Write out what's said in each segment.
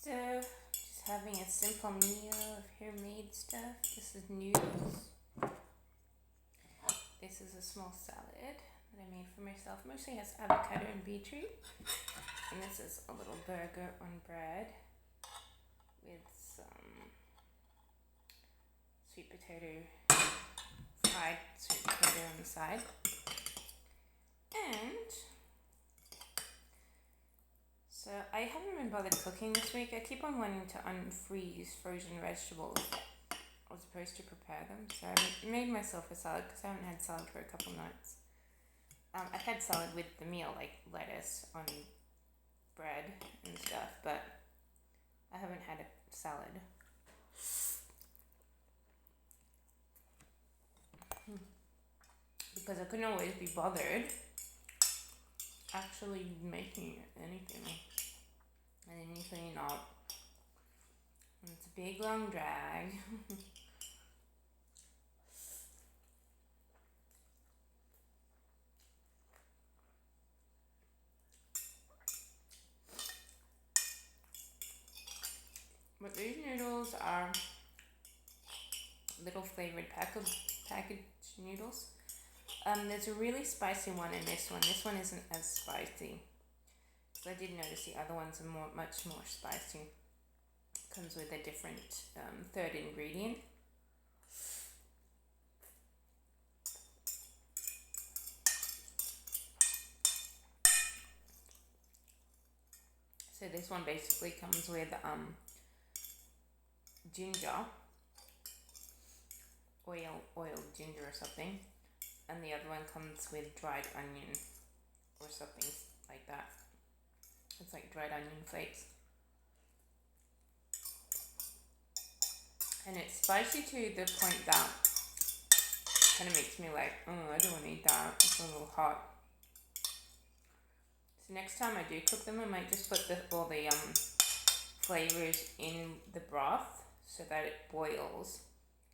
stove, just having a simple meal of homemade stuff. This is noodles. This is a small salad that I made for myself. Mostly has avocado and beetroot. And this is a little burger on bread with some sweet potato, fried sweet potato on the side. And so I haven't been bothered cooking this week. I keep on wanting to unfreeze frozen vegetables as opposed to prepare them. So I made myself a salad because I haven't had salad for a couple nights. I've had salad with the meal, like lettuce on bread and stuff, but I haven't had a salad. Because I couldn't always be bothered actually making anything. And then you clean up. And it's a big long drag. But these noodles are little flavored packaged noodles. There's a really spicy one in this one. This one isn't as spicy. So I did notice the other ones are much more spicy. Comes with a different third ingredient. So this one basically comes with ginger, oiled ginger or something, and the other one comes with dried onion or something like that. It's like dried onion flakes. And it's spicy to the point that kind of makes me like, oh, I don't want to eat that. It's a little hot. So next time I do cook them, I might just put all the flavors in the broth so that it boils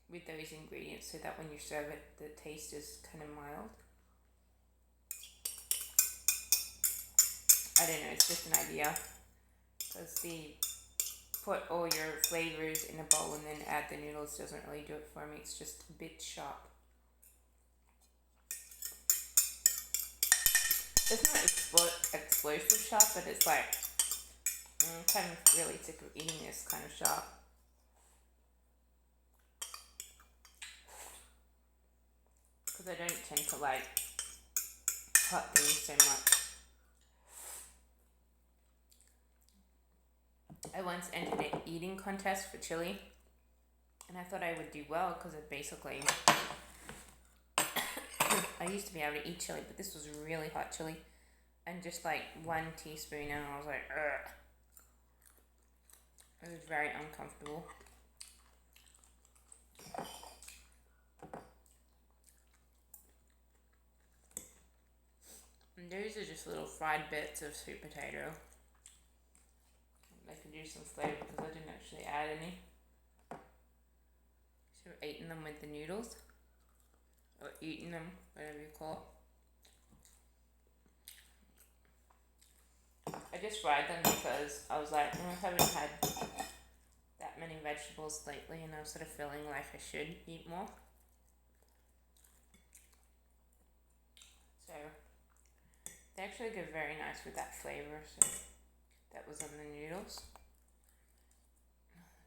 with those ingredients, so that when you serve it, the taste is kind of mild. I don't know, it's just an idea. Because put all your flavors in a bowl and then add the noodles doesn't really do it for me. It's just a bit sharp. It's not explosive sharp, but it's like, I'm kind of really sick of eating this kind of sharp. Because I don't tend to like hot things so much. I once entered an eating contest for chili, and I thought I would do well because it basically, I used to be able to eat chili, but this was really hot chili, and just like 1 teaspoon, and I was like, ugh. It was very uncomfortable. And those are just little fried bits of sweet potato. I could use some flavor because I didn't actually add any. So I've eaten them with the noodles, or eaten them, whatever you call it. I just fried them because I was like, I haven't had that many vegetables lately, and I'm sort of feeling like I should eat more. So they actually go very nice with that flavor. So that was on the noodles,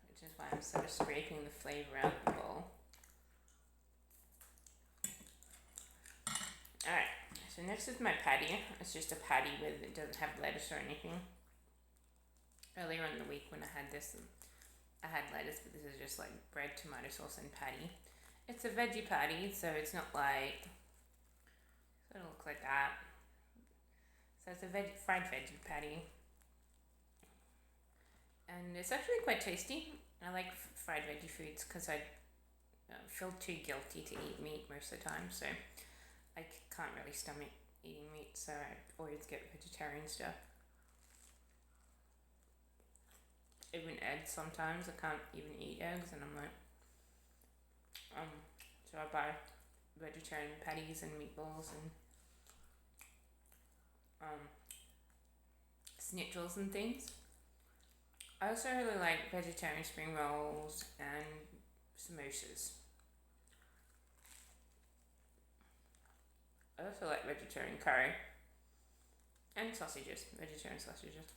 which is why I'm sort of scraping the flavor out of the bowl. Alright, so next is my patty. It's just a patty it doesn't have lettuce or anything. Earlier in the week when I had this, I had lettuce, but this is just like bread, tomato sauce, and patty. It's a veggie patty, so it's not like, so it'll look like that. So it's a fried veggie patty. And it's actually quite tasty. I like fried veggie foods because I feel too guilty to eat meat most of the time, so I can't really stomach eating meat, so I always get vegetarian stuff. Even eggs sometimes, I can't even eat eggs, and I'm like, so I buy vegetarian patties and meatballs and schnitzels and things. I also really like vegetarian spring rolls and samosas. I also like vegetarian curry and sausages, vegetarian sausages.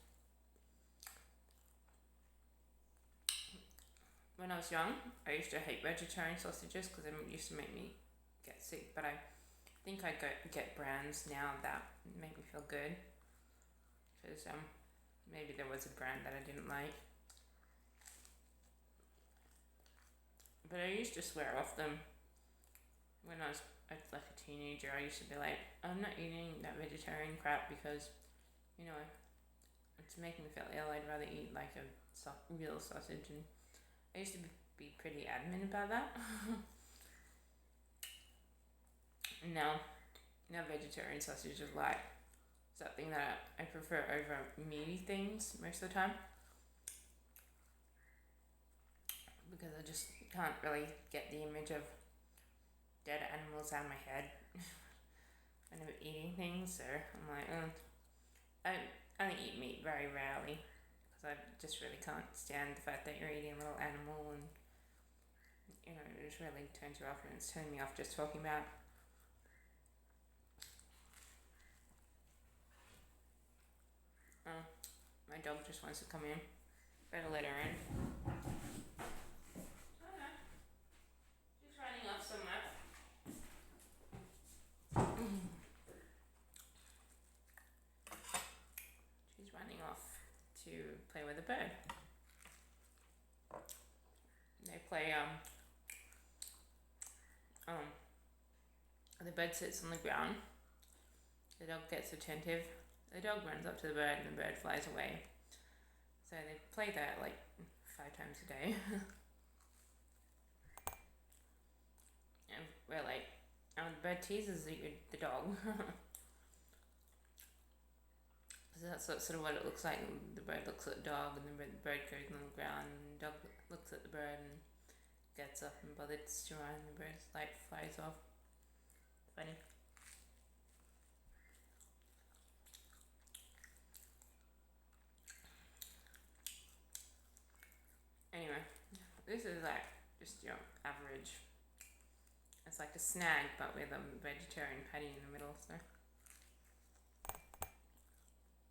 When I was young, I used to hate vegetarian sausages because it used to make me get sick, but I think I get brands now that make me feel good because maybe there was a brand that I didn't like, but I used to swear off them when I was like a teenager. I used to be like, I'm not eating that vegetarian crap because you know it's making me feel ill. I'd rather eat like a real sausage, and I used to be pretty adamant about that. And now vegetarian sausage is like something that I prefer over meaty things most of the time because I just can't really get the image of dead animals out of my head when I'm eating things. So I'm like, I only eat meat very rarely because I just really can't stand the fact that you're eating a little animal, and you know it just really turns you off, and it's turning me off just talking about. Oh, my dog just wants to come in. Better let her in. Oh no, she's running off somewhere. She's running off to play with a bird. They play the bird sits on the ground. The dog gets attentive. The dog runs up to the bird and the bird flies away. So they play that like 5 times a day. And we're like, the bird teases the dog. So that's sort of what it looks like. The bird looks at the dog, and the bird goes on the ground, and the dog looks at the bird and gets up and bothers to run, and the bird like flies off. Funny. Anyway, this is like just your average. It's like a snag, but with a vegetarian patty in the middle. So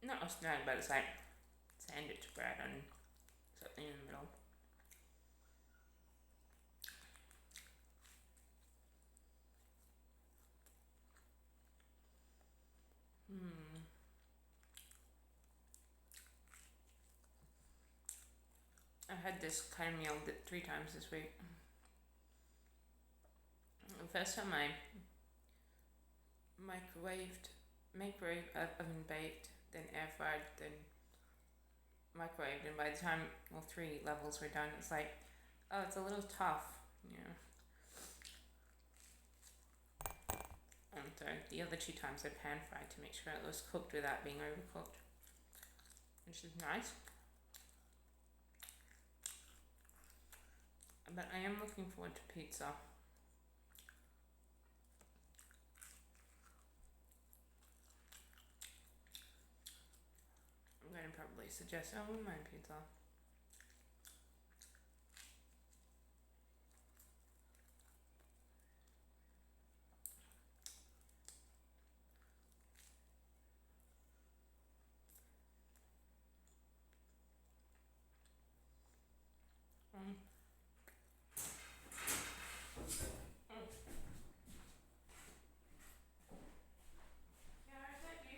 not a snag, but it's like sandwich bread and something in the middle. I've had this kind of meal 3 times this week. The first time I microwave oven baked, then air fried, then microwaved, and by the time all 3 levels were done, it's like, oh, it's a little tough, you know. And so the other 2 times I pan fried to make sure it was cooked without being overcooked, which is nice. But I am looking forward to pizza. I'm going to probably suggest, I wouldn't mind pizza. Um, yeah, is that you?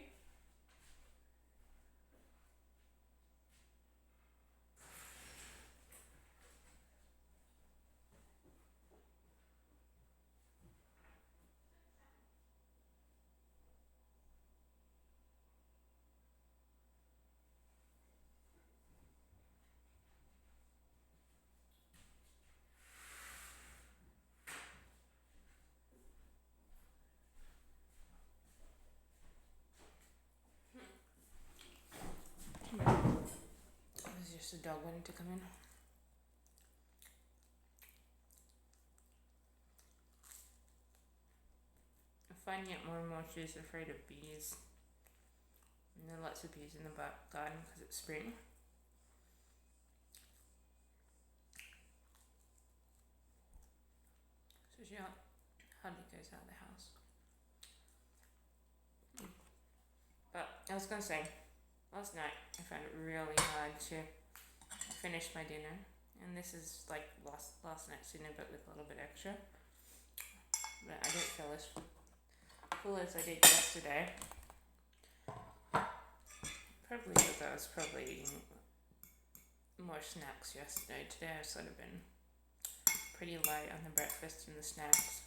It was just a dog wanting to come in. I'm finding out more and more she's afraid of bees. And there are lots of bees in the back garden because it's spring. she hardly goes out of the house. But I was gonna say, last night I found it really hard to finish my dinner, and this is like last night's dinner but with a little bit extra. But I don't feel as full as I did yesterday. Probably because I was probably eating more snacks yesterday. Today I've sort of been pretty light on the breakfast and the snacks.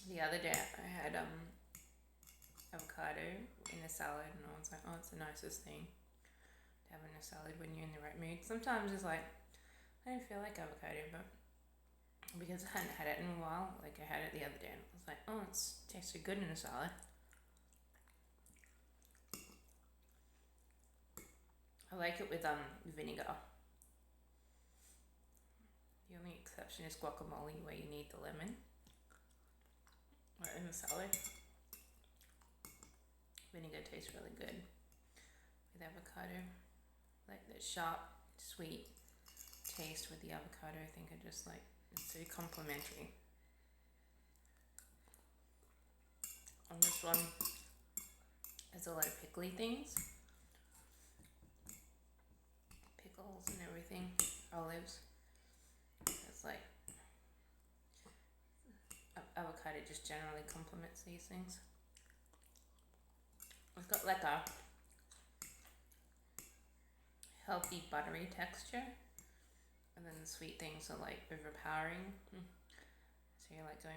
The other day I had avocado in a salad, and I was like, oh, it's the nicest thing to have in a salad when you're in the right mood. Sometimes it's like, I don't feel like avocado, but because I hadn't had it in a while, like I had it the other day, and I was like, oh, it tastes good in a salad. I like it with vinegar. The only exception is guacamole, where you need the lemon. But in the salad, vinegar tastes really good with avocado. Like the sharp, sweet taste with the avocado, I think I just like, it's so complementary. On this one, there's a lot of pickly things. Pickles and everything, olives. It's like, avocado just generally complements these things. It's got like a healthy buttery texture, and then the sweet things are like overpowering. So you're like going,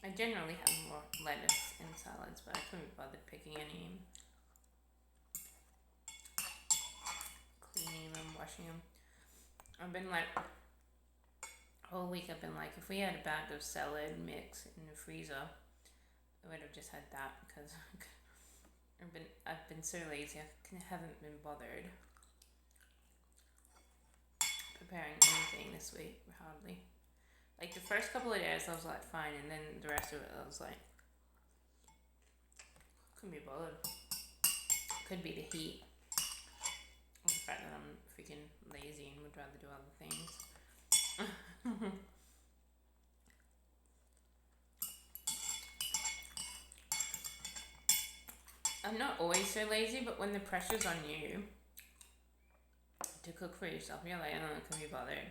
I generally have more lettuce in salads, but I couldn't be bothered picking any, cleaning them, washing them. I've been like, whole week I've been like, if we had a bag of salad mix in the freezer, I would have just had that, because I've been so lazy. I haven't been bothered preparing anything this week, hardly. Like the first couple of days I was like fine, and then the rest of it I was like, couldn't be bothered. Could be the heat, or the fact that I'm freaking lazy and would rather do other things. I'm not always so lazy, but when the pressure's on you to cook for yourself, you're like, oh, I can't be bothered.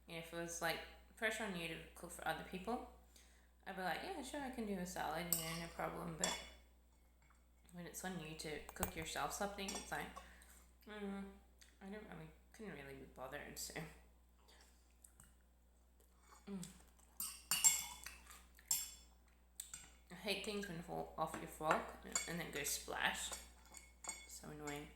And if it was like pressure on you to cook for other people, I'd be like, yeah, sure, I can do a salad, no problem. But when it's on you to cook yourself something, it's like, couldn't really be bothered, so. I hate things when they fall off your fork and then go splash. So annoying.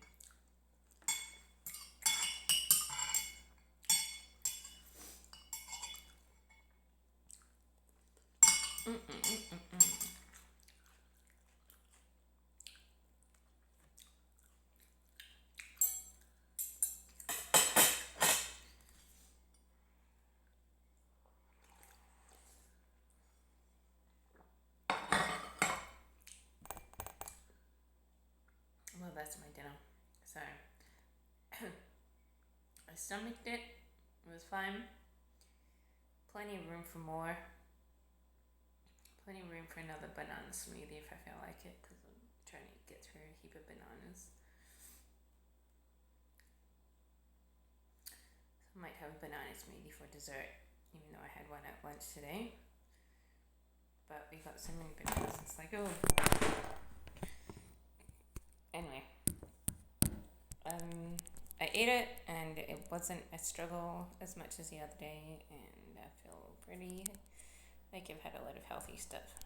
Well, that's my dinner. So, I stomached it. It was fine. Plenty of room for more. Plenty of room for another banana smoothie if I feel like it, because I'm trying to get through a heap of bananas. So I might have a banana smoothie for dessert, even though I had one at lunch today. But we got so many bananas, it's like, oh. Anyway, I ate it, and it wasn't a struggle as much as the other day, and I feel pretty like I've had a lot of healthy stuff.